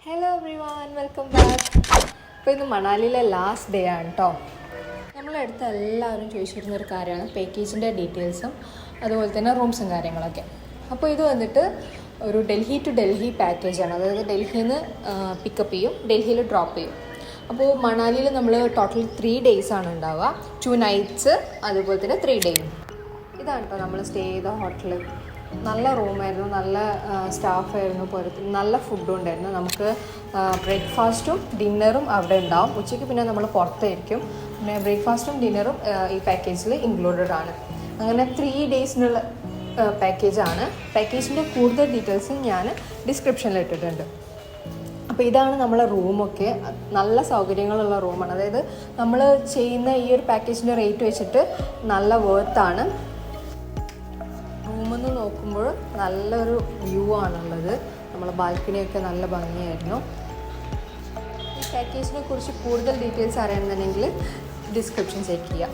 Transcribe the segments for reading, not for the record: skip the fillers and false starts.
Hello every one, welcome back. അപ്പോൾ ഇന്ന് മണാലിയിലെ last day ആണ് കേട്ടോ. നമ്മളടുത്ത് എല്ലാവരും ചോദിച്ചിരുന്നൊരു കാര്യമാണ് പാക്കേജിൻ്റെ ഡീറ്റെയിൽസും അതുപോലെ തന്നെ റൂംസും കാര്യങ്ങളൊക്കെ. അപ്പോൾ ഇത് വന്നിട്ട് ഒരു ഡൽഹി ടു ഡൽഹി പാക്കേജാണ്. അതായത് ഡൽഹിയിൽ നിന്ന് പിക്കപ്പ് ചെയ്യും, ഡൽഹിയിൽ ഡ്രോപ്പ് ചെയ്യും. അപ്പോൾ മണാലിയിൽ നമ്മൾ ടോട്ടൽ 3 days ആണ് ഉണ്ടാവുക. 2 nights അതുപോലെ തന്നെ 3 days. ഇതാണ് കേട്ടോ നമ്മൾ സ്റ്റേ ചെയ്ത ഹോട്ടൽ. നല്ല റൂമായിരുന്നു, നല്ല സ്റ്റാഫായിരുന്നു, പുറത്ത് നല്ല ഫുഡും ഉണ്ടായിരുന്നു. നമുക്ക് ബ്രേക്ക്ഫാസ്റ്റും ഡിന്നറും അവിടെ ഉണ്ടാവും. ഉച്ചയ്ക്ക് പിന്നെ നമ്മൾ പുറത്തായിരിക്കും. പിന്നെ ബ്രേക്ക്ഫാസ്റ്റും ഡിന്നറും ഈ പാക്കേജിൽ ഇൻക്ലൂഡഡ് ആണ്. അങ്ങനെ 3 daysനുള്ള പാക്കേജാണ്. പാക്കേജിൻ്റെ കൂടുതൽ ഡീറ്റെയിൽസ് ഞാൻ ഡിസ്ക്രിപ്ഷനിൽ ഇട്ടിട്ടുണ്ട്. അപ്പോൾ ഇതാണ് നമ്മളെ റൂമൊക്കെ. നല്ല സൗകര്യങ്ങളുള്ള റൂമാണ്. അതായത് നമ്മൾ ചെയ്യുന്ന ഈ ഒരു പാക്കേജിൻ്റെ റേറ്റ് വെച്ചിട്ട് നല്ല വേർത്താണ്. റൂമെന്ന് നോക്കുമ്പോൾ നല്ലൊരു വ്യൂ ആണുള്ളത്. നമ്മളെ ബാൽക്കണിയൊക്കെ നല്ല ഭംഗിയായിരുന്നു. ഈ പാക്കേജിനെ കുറിച്ച് കൂടുതൽ ഡീറ്റെയിൽസ് അറിയണമെന്നുണ്ടെങ്കിൽ ഡിസ്ക്രിപ്ഷൻ ചെക്ക് ചെയ്യാം.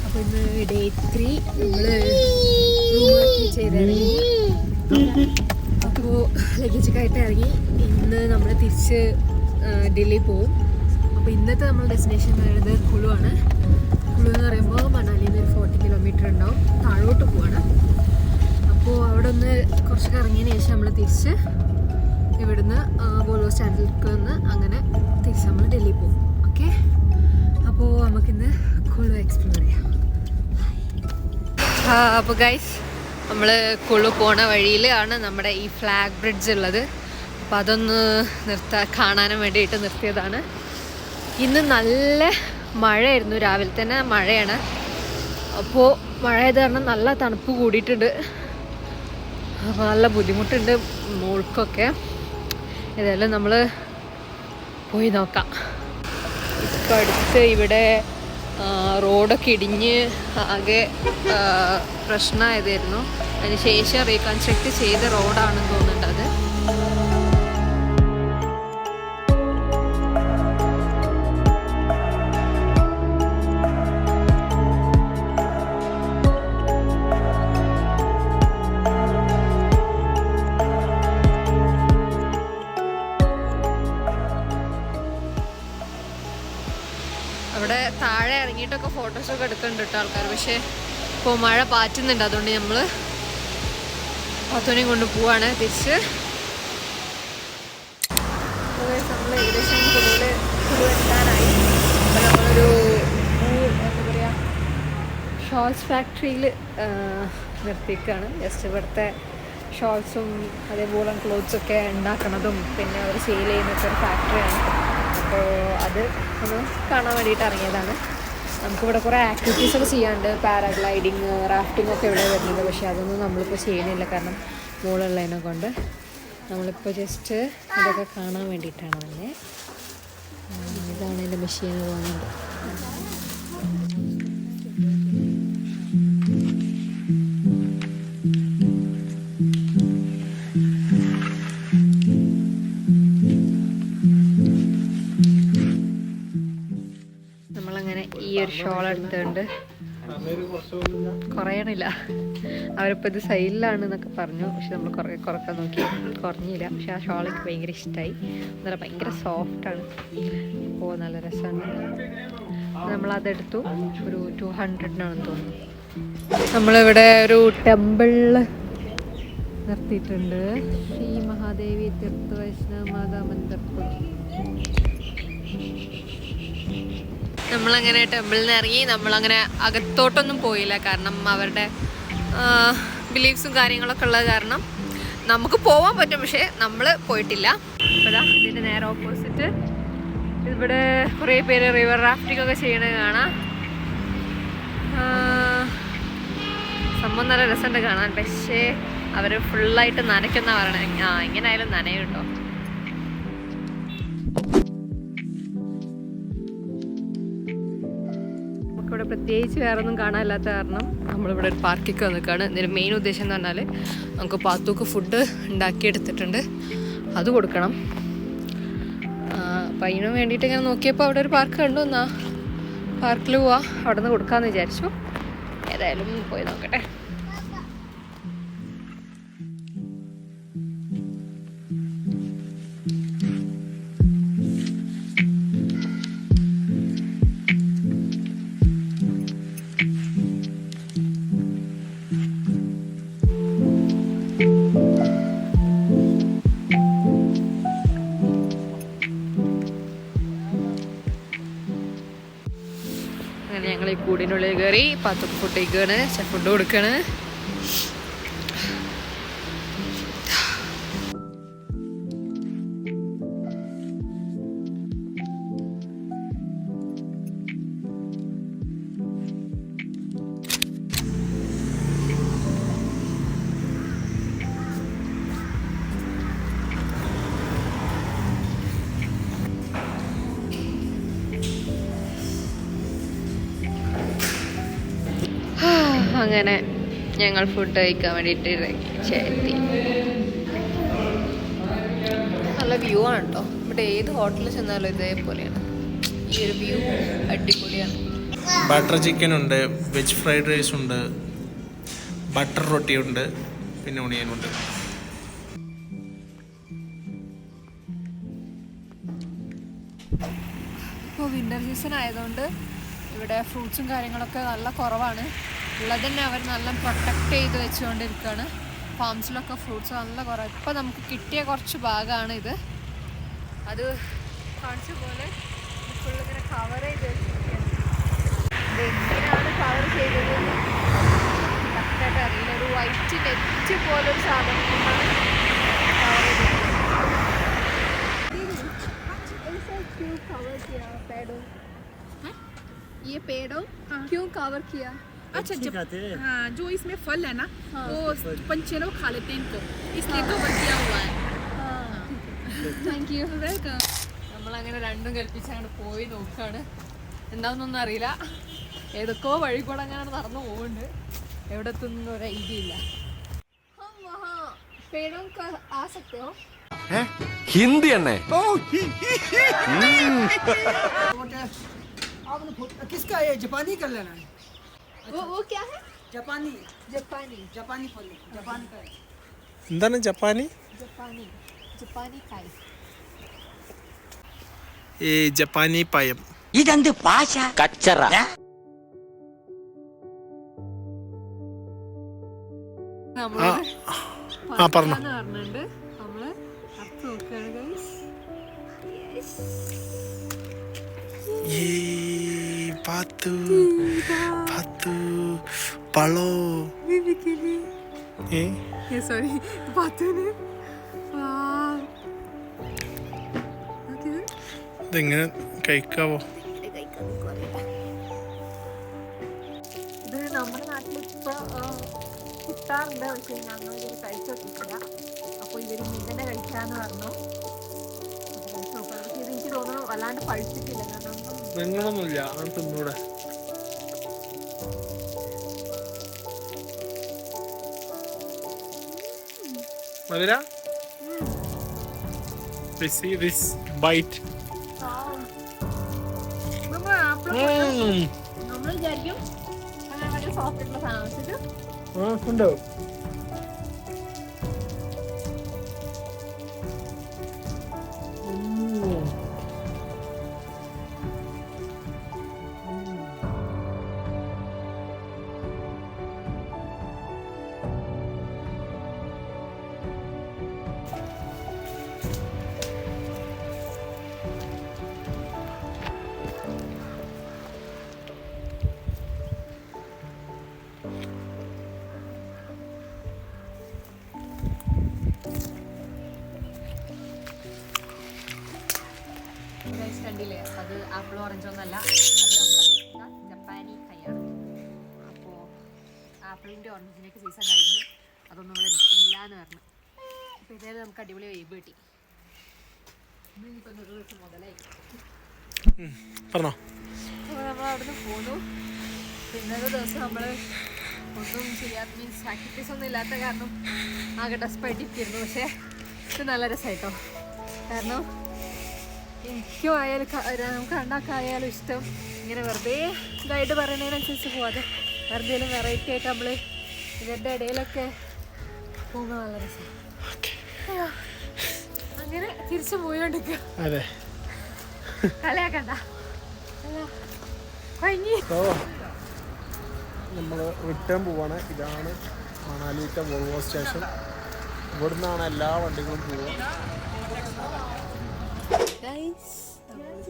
അപ്പോൾ ഇന്ന് ഡേ 3 നമ്മൾ റൂമാക്കി ചെയ്തിറങ്ങി. അപ്പോൾ ലഗേജൊക്കെ ആയിട്ട് ഇറങ്ങി. ഇന്ന് നമ്മൾ തിരിച്ച് ഡൽഹി പോവും. അപ്പോൾ ഇന്നത്തെ നമ്മൾ ഡെസ്റ്റിനേഷൻ പറയുന്നത് കുളു ആണ്. കുളു എന്ന് പറയുമ്പോൾ മണാലിയിൽ നിന്ന് 40 kilometer ഉണ്ടാവും. താഴോട്ട് പോവാണ്. അപ്പോൾ അവിടെ ഒന്ന് കുറച്ചൊക്കെ ഇറങ്ങിയതിന് ശേഷം നമ്മൾ തിരിച്ച് ഇവിടുന്ന് വോൾവോ സ്റ്റാൻഡിലേക്ക് വന്ന് അങ്ങനെ തിരിച്ച് നമ്മൾ ഡൽഹി പോകും. ഓക്കെ, അപ്പോൾ നമുക്കിന്ന് കുളു എക്സ്പ്ലോർ ചെയ്യാം. അപ്പോൾ ഗൈസ്, നമ്മൾ കുളു പോണ വഴിയിലാണ് നമ്മുടെ ഈ ഫ്ലാഗ് ബ്രിഡ്ജ് ഉള്ളത്. അപ്പോൾ അതൊന്ന് കാണാനും വേണ്ടിയിട്ട് നിർത്തിയതാണ്. ഇന്ന് നല്ല മഴയായിരുന്നു, രാവിലെ തന്നെ മഴയാണ്. അപ്പോൾ മഴയത് കാരണം നല്ല തണുപ്പ് കൂടിയിട്ടുണ്ട്. അപ്പോൾ നല്ല ബുദ്ധിമുട്ടുണ്ട് മോൾക്കൊക്കെ. ഏതായാലും നമ്മൾ പോയി നോക്കാം. ഇപ്പം അടുത്ത് ഇവിടെ റോഡൊക്കെ ഇടിഞ്ഞ് ആകെ പ്രശ്നമായതായിരുന്നു. അതിന് ശേഷം റീകൺസ്ട്രക്ട് ചെയ്ത റോഡാണെന്ന് തോന്നുന്നുണ്ട് അത്. അവിടെ താഴെ ഇറങ്ങിയിട്ടൊക്കെ ഫോട്ടോസൊക്കെ എടുക്കുന്നുണ്ട് കേട്ടോ ആൾക്കാർ. പക്ഷേ ഇപ്പോൾ മഴ പാറ്റുന്നുണ്ട്, അതുകൊണ്ട് നമ്മൾ പത്തോനെയും കൊണ്ട് പോവാണ് തിരിച്ച്. നമ്മൾ ഏകദേശം കുളു എത്താനായി. അപ്പോൾ നമ്മളൊരു എന്താ പറയുക, ഷോൾസ് ഫാക്ടറിയിൽ നിർത്തിയിരിക്കുകയാണ്. ജസ്റ്റ് ഇവിടുത്തെ ഷോൾസും അതേപോലെ ക്ലോത്ത്സൊക്കെ ഉണ്ടാക്കുന്നതും പിന്നെ അവർ സെയിൽ ചെയ്യുന്നൊക്കെ ഒരു ഫാക്ടറിയാണ്. അപ്പോൾ അത് ഒന്ന് കാണാൻ വേണ്ടിയിട്ട് ഇറങ്ങിയതാണ്. നമുക്കിവിടെ കുറേ ആക്ടിവിറ്റീസൊക്കെ ചെയ്യാനുണ്ട്. പാരാഗ്ലൈഡിങ്, റാഫ്റ്റിംഗ് ഒക്കെ ഇവിടെ വരുന്നത്. പക്ഷേ അതൊന്നും നമ്മളിപ്പോൾ ചെയ്യുന്നില്ല, കാരണം മോളുള്ളതിനെ കൊണ്ട്. നമ്മളിപ്പോൾ ജസ്റ്റ് ഇതൊക്കെ കാണാൻ വേണ്ടിയിട്ടാണ് തന്നെ. ഇതാണ് എൻ്റെ മെഷീൻ പോകുന്നുണ്ട്. ഈ ഒരു ഷോൾ എടുത്തുകൊണ്ട് കുറയണില്ല. അവരിപ്പോൾ ഇത് സൈഡിലാണ് എന്നൊക്കെ പറഞ്ഞു. പക്ഷെ നമ്മൾ കുറക്കാൻ നോക്കി, കുറഞ്ഞില്ല. പക്ഷെ ആ ഷോൾ എനിക്ക് ഭയങ്കര ഇഷ്ടമായി. നല്ല ഭയങ്കര സോഫ്റ്റാണ്. അപ്പോൾ നല്ല രസമാണ്. നമ്മളതെടുത്തു. ഒരു 200 തോന്നുന്നു. നമ്മളിവിടെ ഒരു ടെമ്പിളിൽ നിർത്തിയിട്ടുണ്ട്. ശ്രീ മഹാദേവി തീർത്ഥ വൈഷ്ണവ മാതാ മന്ദിർ. നമ്മളങ്ങനെ ടെമ്പിളിൽ നിന്ന് ഇറങ്ങി. നമ്മളങ്ങനെ അകത്തോട്ടൊന്നും പോയില്ല, കാരണം അവരുടെ ബിലീഫ്സും കാര്യങ്ങളൊക്കെ ഉള്ളത് കാരണം നമുക്ക് പോകാൻ പറ്റും, പക്ഷേ നമ്മൾ പോയിട്ടില്ല. അപ്പോൾ ഇതിൻ്റെ നേരെ ഓപ്പോസിറ്റ് ഇവിടെ കുറേ പേര് റിവർ റാഫ്റ്റിംഗ് ഒക്കെ ചെയ്യണത് കാണാം. സംഭവം നല്ല രസമുണ്ട് കാണാൻ. പക്ഷേ അവർ ഫുള്ളായിട്ട് നനയ്ക്കുന്ന പറയണേ. ഇങ്ങനെ ആയാലും നനയും കേട്ടോ. ഇവിടെ പ്രത്യേകിച്ച് വേറെ ഒന്നും കാണാനില്ലാത്ത കാരണം നമ്മളിവിടെ ഒരു പാർക്കിക്ക് വന്നിക്കാണ്. ഇതിൻ്റെ മെയിൻ ഉദ്ദേശം എന്ന് പറഞ്ഞാൽ നമുക്ക് പാത്തൂക്ക് ഫുഡ് ഉണ്ടാക്കിയെടുത്തിട്ടുണ്ട്, അത് കൊടുക്കണം. അപ്പോൾ അതിന് വേണ്ടിയിട്ട് ഇങ്ങനെ നോക്കിയപ്പോൾ അവിടെ ഒരു പാർക്ക് കണ്ടു. എന്നാ പാർക്കിൽ പോവാം, അവിടെ നിന്ന് കൊടുക്കാമെന്ന് വിചാരിച്ചു. ഏതായാലും പോയി നോക്കട്ടെ. അങ്ങനെ ഞങ്ങൾ ഈ കൂടിനുള്ളിൽ കയറി പാത്തൊക്കെ ഫുഡ് കഴിക്കുകയാണ്. ഫുഡ് കൊടുക്കുകയാണ്. അങ്ങനെ ഞങ്ങൾ ഫുഡ് കഴിക്കാൻ വേണ്ടിയിട്ട് എത്തി. നല്ല വ്യൂ ആണ് കേട്ടോ. ഇവിടെ ഏത് ഹോട്ടലിൽ ചെന്നാലും ഇതേപോലെയാണ്. ഈ ഒരു വ്യൂ അടിപൊളിയാണ്. ബട്ടർ ചിക്കൻ ഉണ്ട്, വെജ് ഫ്രൈഡ് റൈസ് ഉണ്ട്, ബട്ടർ റൊട്ടി ഉണ്ട്, പിന്നെ ഒണിയനുണ്ട്. ഇപ്പോൾ വിൻ്റർ സീസൺ ആയതുകൊണ്ട് ഇവിടെ ഫ്രൂട്ട്സും കാര്യങ്ങളൊക്കെ നല്ല കുറവാണ്. ഉള്ളത് തന്നെ അവർ നല്ല പ്രൊട്ടക്റ്റ് ചെയ്ത് വെച്ചുകൊണ്ടിരിക്കുകയാണ്. ഫാംസിലൊക്കെ ഫ്രൂട്ട്സ് നല്ല കുറവ്. ഇപ്പോൾ നമുക്ക് കിട്ടിയ കുറച്ച് ഭാഗമാണ് ഇത്. അത് കാണിച്ച പോലെ ഫുള്ള് ഇങ്ങനെ കവർ ചെയ്ത് വെച്ചിരിക്കുകയാണ്. ഇതെങ്ങനെയാണ് കവർ ചെയ്തതെന്ന് കറക്റ്റായിട്ട് അറിയില്ല. ഒരു വൈറ്റ് നെറ്റ് പോലൊരു സാധനം കൊണ്ടാണ് കവർ ചെയ്തിരിക്കുന്നത്. ये पेड़ों क्यों कवर किया? अच्छा जब हाँ जो इसमें फल है ना वो पंछी लोग खा लेते हैं इनको, इसलिए कवर किया हुआ है. Thank you. നമ്മളങ്ങനെ രണ്ടും കൽപ്പിച്ച് അങ്ങോട്ട് പോയി നോക്കുകയാണ്. എന്താണെന്നൊന്നും അറിയില്ല. ഏതൊക്കെയോ വഴി കൂടെ അങ്ങനെ നടന്നു പോകുന്നുണ്ട്. എവിടെ എത്തുന്ന ഒരു ഐഡിയ ഇല്ല. पेड़ों का आ सकते हो? हिंदी है किसका ये जापानी कर लेना है. वो क्या है? जापानी जापानी जापानी फल जापान का है. എന്താണ് ജപ്പാനി? जापानी जापानी काई. ഈ ജപ്പാനി പയം. ഇതെന്ത് ഭാഷ കച്ചറ. പറഞ്ഞോ. പറഞ്ഞിട്ടുണ്ട്. നമ്മള് അർത്ഥം നോക്കുകയാണ് ഗൈസ്. പാത്തു പാത്തു പളോ. സോറി പാത്തുന്. ഇതെങ്ങനെ കഴിക്കാവോ? ഇത് നമ്മുടെ നാട്ടിൽ ഇപ്പൊ കിട്ടാറുണ്ട്. പക്ഷെ ഞങ്ങൾ ഇതൊരു കഴിച്ചിട്ടില്ല. അപ്പോൾ ഇവര് ഇങ്ങനെ കഴിക്കാന്ന് പറഞ്ഞു. പക്ഷെ ഇത് എനിക്ക് തോന്നുന്നു വല്ലാണ്ട് പഴുത്തിട്ടില്ല. കാരണം നിങ്ങളൊന്നുമില്ല തിന്നൂടെ. മധുര receive this bite. നമ്മൾ വിചാരിക്കും അങ്ങനെ വലിയ സോഫ്റ്റ് ആയിട്ടുള്ള സാധനം ഉണ്ടോ? കണ്ടില്ലേ? അത് ആപ്പിൾ ഓറഞ്ച് ഒന്നല്ല, അത് നമ്മളെ ജപ്പാനി കൈയാണ്. അപ്പോൾ ആപ്പിളിൻ്റെ ഓറഞ്ചിൻ്റെയൊക്കെ സീസൺ കഴിഞ്ഞു. അതൊന്നും ഇവിടെ ഇല്ലയെന്ന് പറഞ്ഞു. അപ്പോൾ ഇതേപോലെ നമുക്ക് അടിപൊളി വൈബ് കിട്ടി. ഇന്നിപ്പോൾ ഒരു ദിവസം മുതലായി. പറഞ്ഞോ. അപ്പോൾ നമ്മൾ അവിടെ നിന്ന് പോന്നു. പിന്നൊരു ദിവസം നമ്മൾ ഒന്നും ചെയ്യാത്ത മീൻസ് ആക്ടിവിറ്റീസ് ഒന്നും ഇല്ലാത്ത കാരണം ആകെ ഡെസ്പായിട്ടിരിക്കുന്നു. പക്ഷേ ഇത് നല്ല രസമായിട്ടോ. കാരണം ഈ എനിക്കും ആയാലും നമുക്ക് രണ്ടാക്കായാലും ഇഷ്ടം ഇങ്ങനെ വെറുതെ ഗൈഡ് പറയുന്നതിനനുസരിച്ച് പോവാതെ വെറുതെ വെറൈറ്റി ആയിട്ട് നമ്മൾ ഇതിൻ്റെ ഇടയിലൊക്കെ പോകുമ്പോൾ നല്ല രസമാണ്. അങ്ങനെ തിരിച്ചു പോയോണ്ടിരിക്കുക. അതെ. കളിയാക്കണ്ട. കഴിഞ്ഞി നമ്മൾ റിട്ടേൺ പോവാണ്. ഇതാണ് മണാലിയിലത്തെ വോൾവോ സ്റ്റേഷൻ. ഇവിടുന്നാണ് എല്ലാ വണ്ടികളും പോവുക.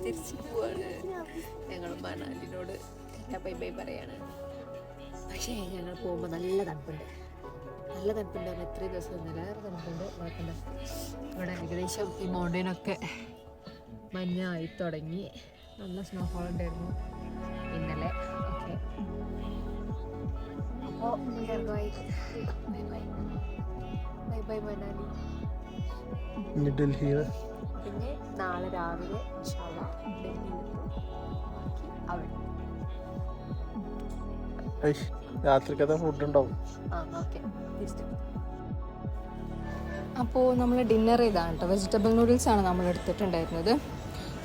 തിരിച്ചു പോവാണ്. ഞങ്ങൾ മണാലിനോട് ബൈ ബൈ പറയാണ്. പക്ഷേ ഞങ്ങൾ പോകുമ്പോൾ നല്ല തണുപ്പുണ്ട്. നല്ല തണുപ്പുണ്ട്. എത്രയും ദിവസം നിലവേറെ തണുപ്പുണ്ട്. കുഴപ്പമില്ല. ഇവിടെ ഏകദേശം ഈ മൗണ്ടൈനൊക്കെ മഞ്ഞായി തുടങ്ങി. നല്ല സ്നോഫോൾ ഉണ്ടായിരുന്നു ഇന്നലെ. ഓക്കെ, അപ്പോൾ bye bye bye bye Manali. ഡൽഹിയിൽ പിന്നെ നാളെ രാവിലെ ഇൻഷാല്ലാ ഡൽഹിയിലെത്തി അവിടെ. രാത്രിക്കത്തെ ഫുഡ് ഉണ്ടാവും. അപ്പോൾ നമ്മൾ ഡിന്നർ ചെയ്താണ് കേട്ടോ. വെജിറ്റബിൾ നൂഡിൽസാണ് നമ്മൾ എടുത്തിട്ടുണ്ടായിരുന്നത്.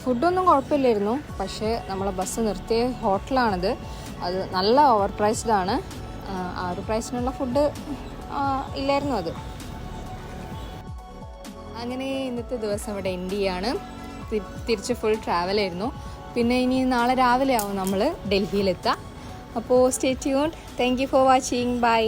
ഫുഡൊന്നും കുഴപ്പമില്ലായിരുന്നു. പക്ഷേ നമ്മളെ ബസ് നിർത്തിയ ഹോട്ടലാണിത്. അത് നല്ല ഓവർ പ്രൈസ്ഡാണ്. ആ ഒരു പ്രൈസിനുള്ള ഫുഡ് ഇല്ലായിരുന്നു അത്. അങ്ങനെ ഇന്നത്തെ ദിവസം ഇവിടെ എൻഡ് ചെയ്യാണ്. തിരിച്ച് ഫുൾ ട്രാവലായിരുന്നു. പിന്നെ ഇനി നാളെ രാവിലെ ആവും നമ്മൾ ഡൽഹിയിലെത്താം. അപ്പോൾ stay tuned. Thank you for watching. By.